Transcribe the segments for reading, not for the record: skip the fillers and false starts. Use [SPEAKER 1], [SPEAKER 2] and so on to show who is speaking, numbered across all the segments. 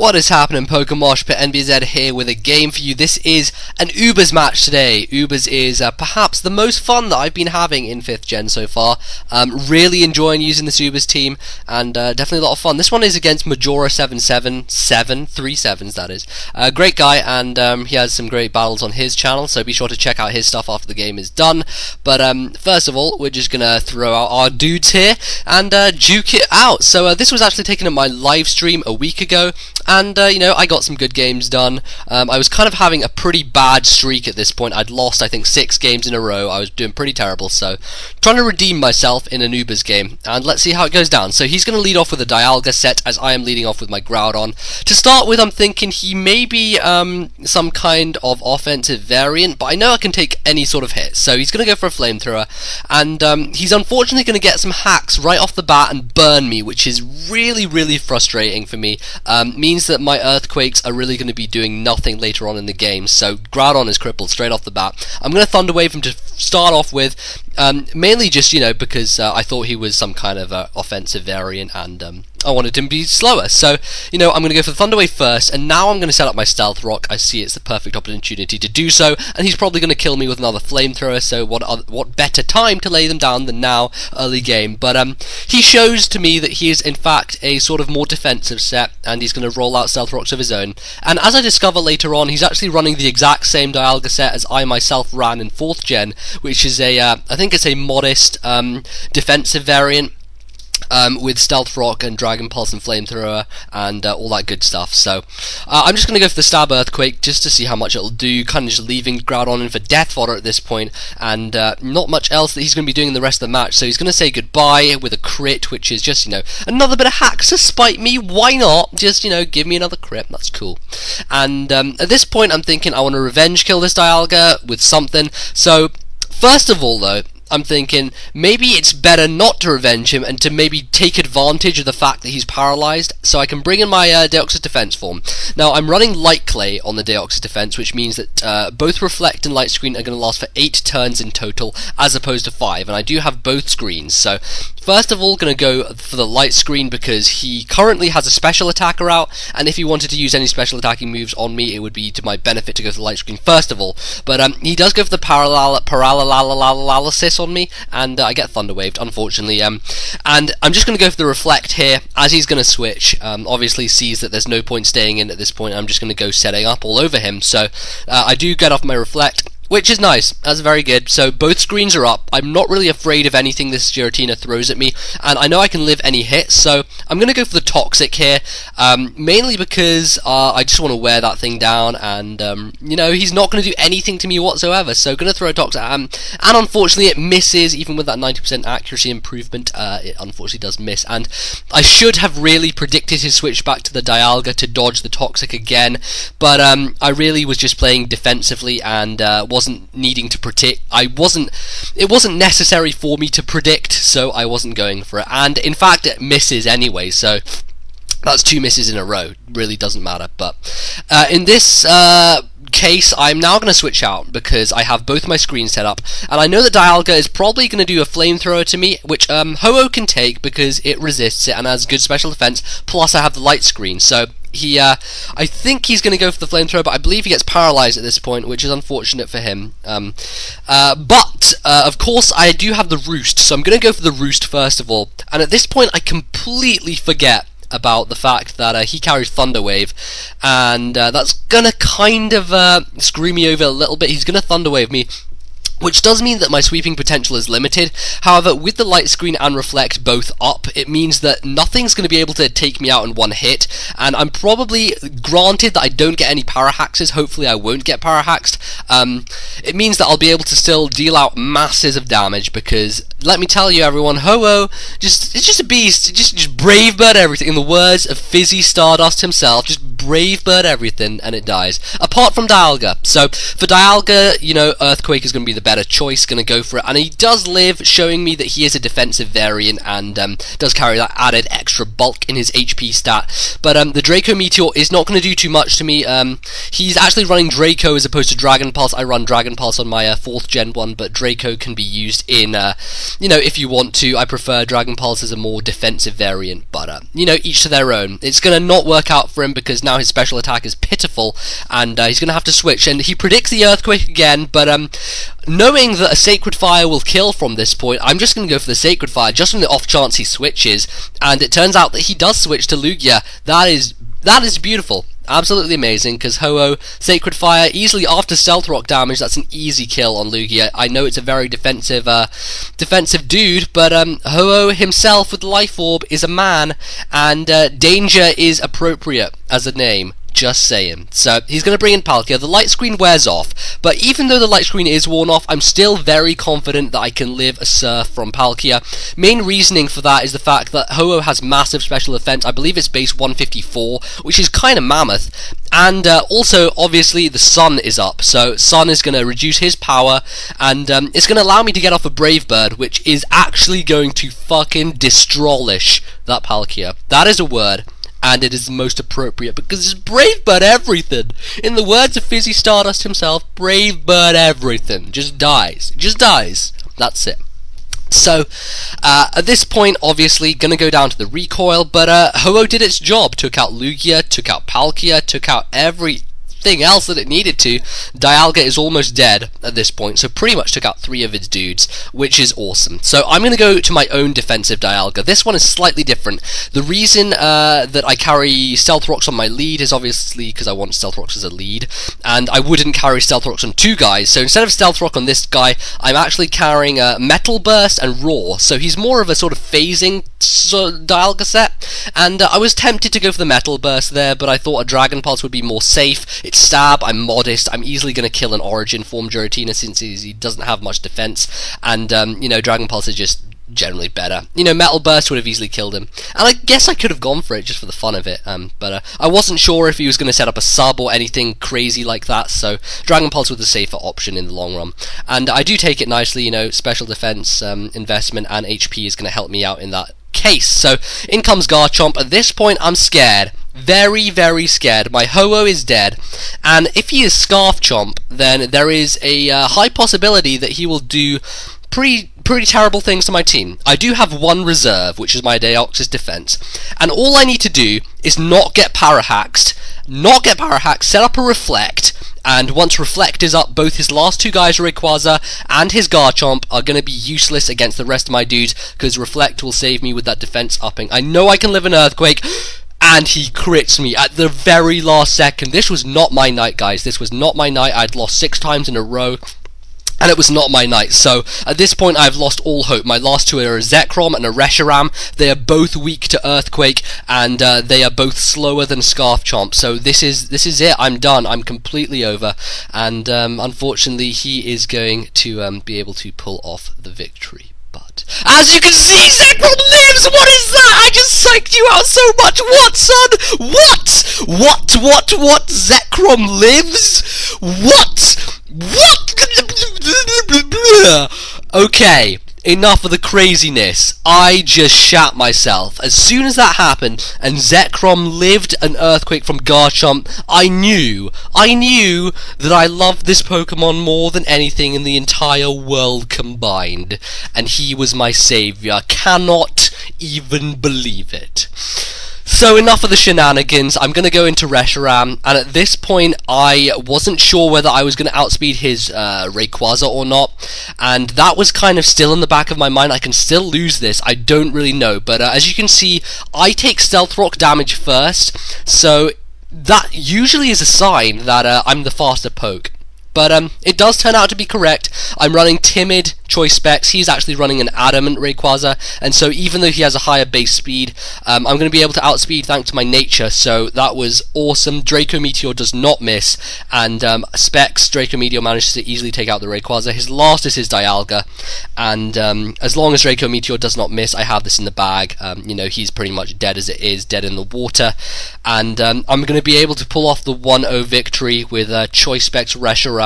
[SPEAKER 1] What is happening, PokeMoshPit? NBZ here with a game for you. This is an Ubers match today. Ubers is perhaps the most fun that I've been having in 5th Gen so far. Really enjoying using this Ubers team, and definitely a lot of fun. This one is against Majora777, 3 sevens that is. Great guy, and he has some great battles on his channel, so be sure to check out his stuff after the game is done. But first of all, we're just going to throw out our dudes here and juke it out. So this was actually taken in my live stream a week ago. And, you know, I got some good games done. I was kind of having a pretty bad streak at this point. I'd lost, I think, 6 games in a row. I was doing pretty terrible, so trying to redeem myself in an Ubers game. And let's see how it goes down. So he's going to lead off with a Dialga set, as I am leading off with my Groudon. To start with, I'm thinking he may be some kind of offensive variant, but I know I can take any sort of hit. So he's going to go for a Flamethrower. And he's unfortunately going to get some hacks right off the bat and burn me, which is really, really frustrating for me. Means that my Earthquakes are really going to be doing nothing later on in the game, so Groudon is crippled straight off the bat. I'm going to Thunder Wave him to start off with, mainly just, you know, because I thought he was some kind of offensive variant, and I wanted him to be slower. So, you know, I'm going to go for the Thunder Wave first, and now I'm going to set up my Stealth Rock. I see it's the perfect opportunity to do so, and he's probably going to kill me with another Flamethrower, so what better time to lay them down than now, early game. But he shows to me that he is, in fact, a sort of more defensive set, and he's going to roll out Stealth Rocks of his own. And as I discover later on, he's actually running the exact same Dialga set as I myself ran in 4th Gen, which is a, I think it's a modest defensive variant. With Stealth Rock and Dragon Pulse and Flamethrower and all that good stuff. So I'm just going to go for the Stab Earthquake just to see how much it'll do, kind of just leaving Groudon in for death fodder at this point, and not much else that he's going to be doing in the rest of the match. So he's going to say goodbye with a crit, which is just, you know, another bit of hacks to spite me. Why not? Just, you know, give me another crit. That's cool. And at this point I'm thinking I want to revenge kill this Dialga with something. So first of all though, I'm thinking maybe it's better not to revenge him and to maybe take advantage of the fact that he's paralyzed, so I can bring in my Deoxys Defense form. Now, I'm running Light Clay on the Deoxys Defense, which means that both Reflect and Light Screen are going to last for 8 turns in total, as opposed to 5, and I do have both screens. So, first of all, going to go for the Light Screen because he currently has a Special Attacker out, and if he wanted to use any Special Attacking moves on me, it would be to my benefit to go for the Light Screen first of all. But he does go for the Paralysis on me, and I get Thunder Waved, unfortunately, and I'm just going to go for the Reflect here, as he's going to switch. Obviously sees that there's no point staying in at this point. I'm just going to go setting up all over him, so I do get off my Reflect, which is nice. That's very good. So both screens are up. I'm not really afraid of anything this Giratina throws at me, and I know I can live any hits, so I'm going to go for the Toxic here, mainly because I just want to wear that thing down, and you know, he's not going to do anything to me whatsoever, so going to throw a Toxic at him, and unfortunately it misses. Even with that 90% accuracy improvement, it unfortunately does miss, and I should have really predicted his switch back to the Dialga to dodge the Toxic again, but I really was just playing defensively and wasn't needing to predict. It wasn't necessary for me to predict, so I wasn't going for it, and in fact it misses anyway, so that's 2 misses in a row. Really doesn't matter. But in this case, I'm now going to switch out because I have both my screens set up, and I know that Dialga is probably going to do a Flamethrower to me, which Ho-Oh can take because it resists it and has good special defense, plus I have the Light Screen, so he, I think he's going to go for the Flamethrower, but I believe he gets paralyzed at this point, which is unfortunate for him. But of course, I do have the Roost, so I'm going to go for the Roost first of all, and at this point I completely forget about the fact that he carries Thunder Wave, and that's gonna kind of screw me over a little bit. He's gonna Thunder Wave me, which does mean that my sweeping potential is limited. However, with the Light Screen and Reflect both up, it means that nothing's going to be able to take me out in one hit, and I'm probably, granted that I don't get any Parahaxes, hopefully I won't get Parahaxed, it means that I'll be able to still deal out masses of damage, because, let me tell you everyone, Ho-Oh, it's just a beast, just brave bird everything, in the words of Fizzy Stardust himself, just brave bird everything, and it dies. Apart from Dialga. So, for Dialga, you know, Earthquake is going to be the better choice, going to go for it, and he does live, showing me that he is a defensive variant and does carry that added extra bulk in his HP stat. But the Draco Meteor is not going to do too much to me. He's actually running Draco as opposed to Dragon Pulse. I run Dragon Pulse on my 4th Gen one, but Draco can be used in, you know, if you want to. I prefer Dragon Pulse as a more defensive variant, but you know, each to their own. It's going to not work out for him because now now his special attack is pitiful, and he's going to have to switch. And he predicts the Earthquake again, but knowing that a Sacred Fire will kill from this point, I'm just going to go for the Sacred Fire, just on the off chance he switches. And it turns out that he does switch to Lugia. That is beautiful. Absolutely amazing, because Ho-Oh, Sacred Fire, easily after Stealth Rock damage, that's an easy kill on Lugia. I know it's a very defensive dude, but Ho-Oh himself with Life Orb is a man, and Danger is appropriate as a name. Just saying. So he's going to bring in Palkia. The light screen wears off, but even though the light screen is worn off, I'm still very confident that I can live a Surf from Palkia. Main reasoning for that is the fact that Ho-Oh has massive special defense. I believe it's base 154, which is kind of mammoth. And also, obviously, the Sun is up, so Sun is going to reduce his power, and it's going to allow me to get off a Brave Bird, which is actually going to fucking destrolish that Palkia. That is a word. And it is the most appropriate because it's Brave Bird everything. In the words of Fizzy Stardust himself, Brave Bird everything. Just dies. Just dies. That's it. So, at this point, obviously, gonna go down to the recoil, but Ho-Oh did its job. Took out Lugia, took out Palkia, took out everything else that it needed to. Dialga is almost dead at this point, so pretty much took out 3 of its dudes, which is awesome. So I'm going to go to my own defensive Dialga. This one is slightly different. The reason that I carry Stealth Rocks on my lead is obviously because I want Stealth Rocks as a lead, and I wouldn't carry Stealth Rocks on 2 guys, so instead of Stealth Rock on this guy, I'm actually carrying Metal Burst and Roar, so he's more of a sort of phasing Dialga set, and I was tempted to go for the Metal Burst there, but I thought a Dragon Pulse would be more safe. It's Stab, I'm modest, I'm easily going to kill an Origin form Giratina since he doesn't have much defense, and you know, Dragon Pulse is just generally better. You know, Metal Burst would have easily killed him, and I guess I could have gone for it just for the fun of it, but I wasn't sure if he was going to set up a sub or anything crazy like that, so Dragon Pulse was the safer option in the long run. And I do take it nicely, you know, special defense, investment, and HP is going to help me out in that case. So in comes Garchomp. At this point, I'm scared. Very, very scared. My Ho-Oh is dead, and if he is Scarf Chomp, then there is a high possibility that he will do pretty terrible things to my team. I do have one reserve, which is my Deoxys defense, and all I need to do is not get para-hacked, set up a Reflect, and once Reflect is up, both his last 2 guys, Rayquaza and his Garchomp, are going to be useless against the rest of my dudes, because Reflect will save me with that defense upping. I know I can live an Earthquake, and he crits me at the very last second. This was not my night, guys. This was not my night. I'd lost 6 times in a row, and it was not my night. So at this point, I've lost all hope. My last 2 are a Zekrom and a Reshiram. They are both weak to Earthquake, and they are both slower than Scarf Chomp. So this is it. I'm done. I'm completely over, and unfortunately, he is going to be able to pull off the victory. But as you can see, Zekrom lives! What is that? I just psyched you out so much! What, son? What? Zekrom lives? What? Okay, enough of the craziness. I just shat myself. As soon as that happened, and Zekrom lived an Earthquake from Garchomp, I knew that I loved this Pokemon more than anything in the entire world combined. And he was my savior. Cannot even believe it. So enough of the shenanigans. I'm going to go into Reshiram, and at this point I wasn't sure whether I was going to outspeed his Rayquaza or not, and that was kind of still in the back of my mind. I can still lose this, I don't really know, but as you can see, I take Stealth Rock damage first, so that usually is a sign that I'm the faster poke. But it does turn out to be correct. I'm running Timid choice specs. He's actually running an Adamant Rayquaza, and so even though he has a higher base speed, I'm going to be able to outspeed thanks to my nature, so that was awesome. Draco Meteor does not miss, and specs, Draco Meteor manages to easily take out the Rayquaza. His last is his Dialga, and as long as Draco Meteor does not miss, I have this in the bag. You know, he's pretty much dead as it is, dead in the water, and I'm going to be able to pull off the 1-0 victory with choice specs Reshiram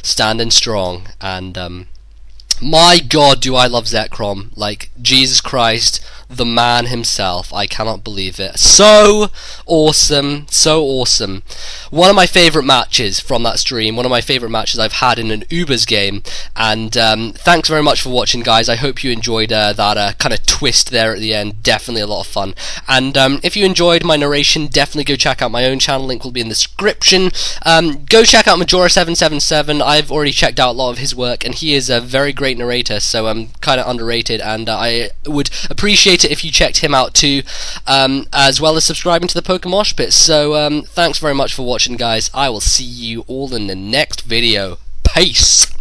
[SPEAKER 1] standing strong, and my god, do I love Zekrom. Like, Jesus Christ, the man himself. I cannot believe it. So awesome, so awesome. One of my favourite matches from that stream, one of my favourite matches I've had in an Ubers game, and thanks very much for watching, guys. I hope you enjoyed that kind of twist there at the end. Definitely a lot of fun. And if you enjoyed my narration, definitely go check out my own channel, link will be in the description. Go check out Majora777. I've already checked out a lot of his work, and he is a very great narrator, so kind of underrated, and I would appreciate it if you checked him out too, as well as subscribing to the PokeMoshPit. So thanks very much for watching, guys. I will see you all in the next video. Peace!